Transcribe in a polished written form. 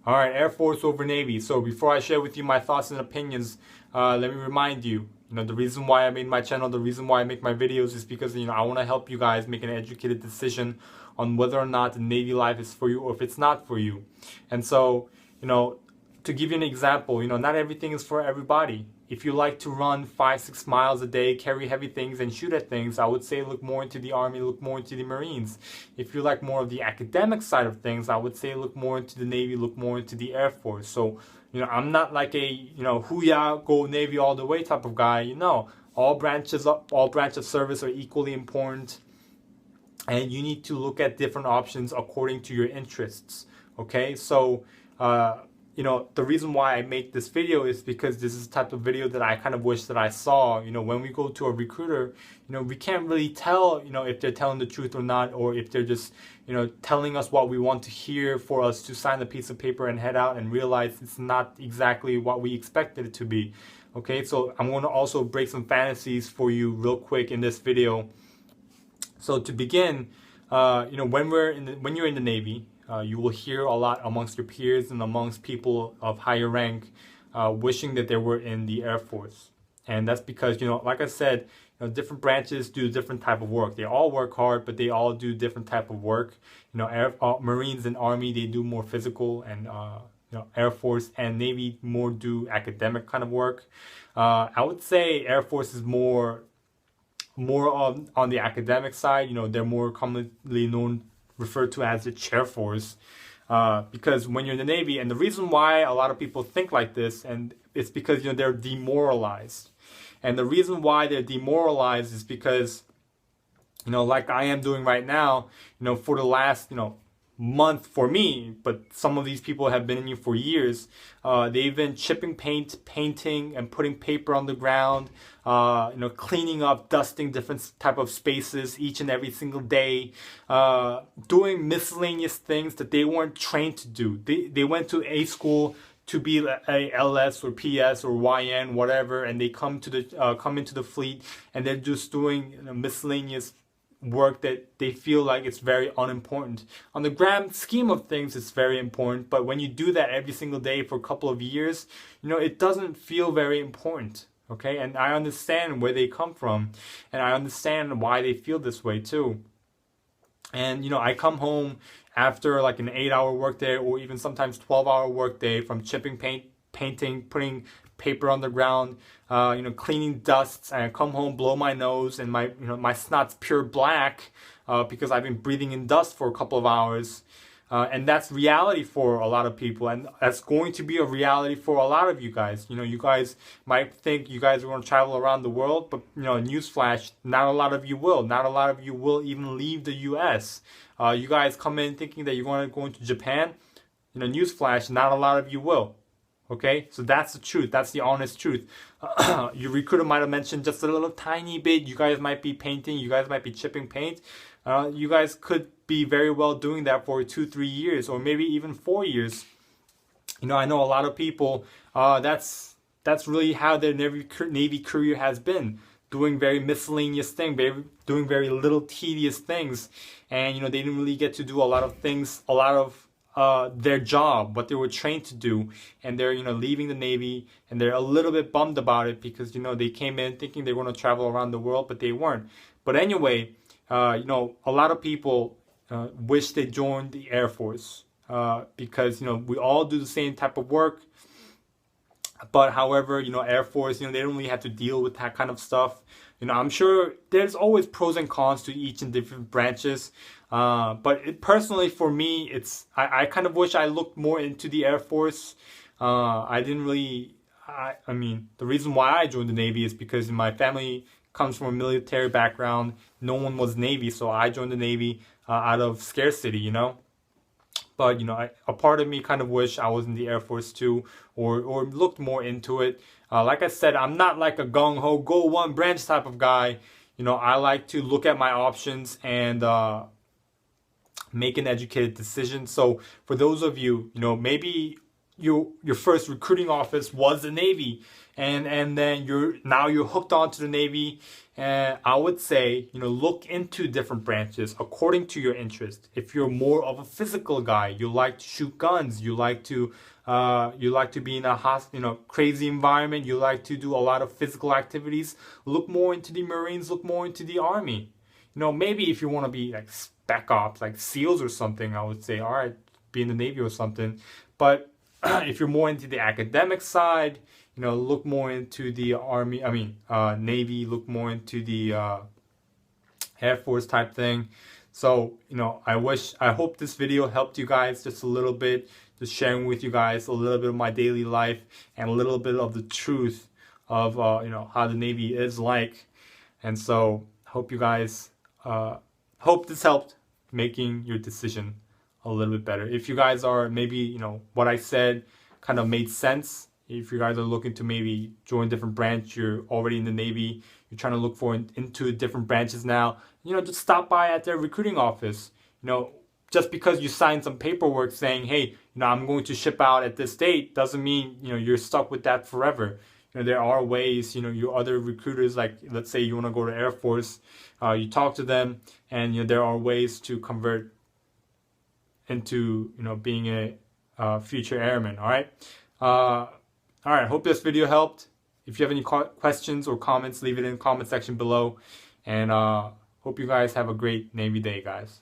All right, Air Force over Navy. So before I share with you my thoughts and opinions, let me remind you, the reason why I made my channel, the reason why I make my videos is because, I want to help you guys make an educated decision on whether or not the Navy life is for you or if it's not for you. And so, to give you an example, not everything is for everybody. If you like to run 5-6 miles a day, carry heavy things and shoot at things, I would say look more into the Army, look more into the Marines. If you like more of the academic side of things, I would say look more into the Navy, look more into the Air Force. So, I'm not like a, hoo-yah, go Navy all the way type of guy. All branches of service are equally important, and you need to look at different options according to your interests. Okay, so the reason why I make this video is because this is the type of video that I kind of wish that I saw. When we go to a recruiter, we can't really tell, if they're telling the truth or not, or if they're just, telling us what we want to hear for us to sign the piece of paper and head out and realize it's not exactly what we expected it to be. Okay, so I'm going to also break some fantasies for you real quick in this video. So to begin, when you're in the Navy, you will hear a lot amongst your peers and amongst people of higher rank wishing that they were in the Air Force. And that's because, like I said, different branches do different type of work. They all work hard, but they all do different type of work. Marines and Army, they do more physical, and Air Force and Navy more do academic kind of work. I would say Air Force is more on the academic side. They're more commonly referred to as the chair force, because when you're in the Navy, and the reason why a lot of people think like this, and it's because they're demoralized, and the reason why they're demoralized is because like I am doing right now, for the last month for me, but some of these people have been in you for years. They've been chipping paint, painting, and putting paper on the ground, cleaning up, dusting different type of spaces each and every single day, doing miscellaneous things that they weren't trained to do. They went to a school to be a LS or PS or YN, whatever, and they come into the fleet, and they're just doing miscellaneous work that they feel like it's very unimportant. On the grand scheme of things, it's very important, but when you do that every single day for a couple of years, it doesn't feel very important. Okay, and I understand where they come from, and I understand why they feel this way too. And I come home after like an 8-hour workday, or even sometimes 12-hour workday, from chipping paint, painting, putting paper on the ground, cleaning dusts, and I come home, blow my nose, and my snot's pure black because I've been breathing in dust for a couple of hours. And that's reality for a lot of people, and that's going to be a reality for a lot of you guys. You guys might think you guys are going to travel around the world, but newsflash, not a lot of you will. Not a lot of you will even leave the U.S. You guys come in thinking that you're going to go into Japan. Newsflash, not a lot of you will. Okay, so that's the truth. That's the honest truth. Your recruiter might have mentioned just a little tiny bit. You guys might be painting. You guys might be chipping paint. You guys could be very well doing that for 2-3 years, or maybe even 4 years. I know a lot of people. That's really how their Navy career has been. Doing very miscellaneous things, doing very little tedious things, and they didn't really get to do a lot of things. A lot of their job, what they were trained to do, and they're leaving the Navy, and they're a little bit bummed about it because they came in thinking they were going to travel around the world, but they weren't. But anyway, a lot of people wish they joined the Air Force because we all do the same type of work. But however, Air Force, they don't really have to deal with that kind of stuff. I'm sure there's always pros and cons to each in different branches. But personally, for me, I kind of wish I looked more into the Air Force. I didn't really, I mean, the reason why I joined the Navy is because my family comes from a military background. No one was Navy, so I joined the Navy out of scarcity, But, a part of me kind of wish I was in the Air Force too, or looked more into it. Like I said, I'm not like a gung-ho, go one branch type of guy. I like to look at my options and make an educated decision. So for those of you, maybe your first recruiting office was the Navy, and then you're hooked onto the Navy. And I would say, look into different branches according to your interest. If you're more of a physical guy, you like to shoot guns, you like to be in a crazy environment, you like to do a lot of physical activities, look more into the Marines, look more into the Army. Maybe if you want to be like Spec Ops, like SEALs or something, I would say, all right, be in the Navy or something. But if you're more into the academic side, look more into the Navy, look more into the Air Force type thing. So, I hope this video helped you guys just a little bit, just sharing with you guys a little bit of my daily life and a little bit of the truth of, how the Navy is like. And so, hope you guys, hope this helped making your decision a little bit better. If you guys are maybe, what I said kind of made sense. If you guys are looking to maybe join a different branch, you're already in the Navy, you're trying to look for into different branches now, just stop by at their recruiting office. Just because you signed some paperwork saying, hey, I'm going to ship out at this date, doesn't mean, you're stuck with that forever. There are ways, your other recruiters, like let's say you want to go to Air Force, you talk to them, and there are ways to convert into, being a future airman. All right. All right, hope this video helped. If you have any questions or comments, leave it in the comment section below. And hope you guys have a great Navy day, guys.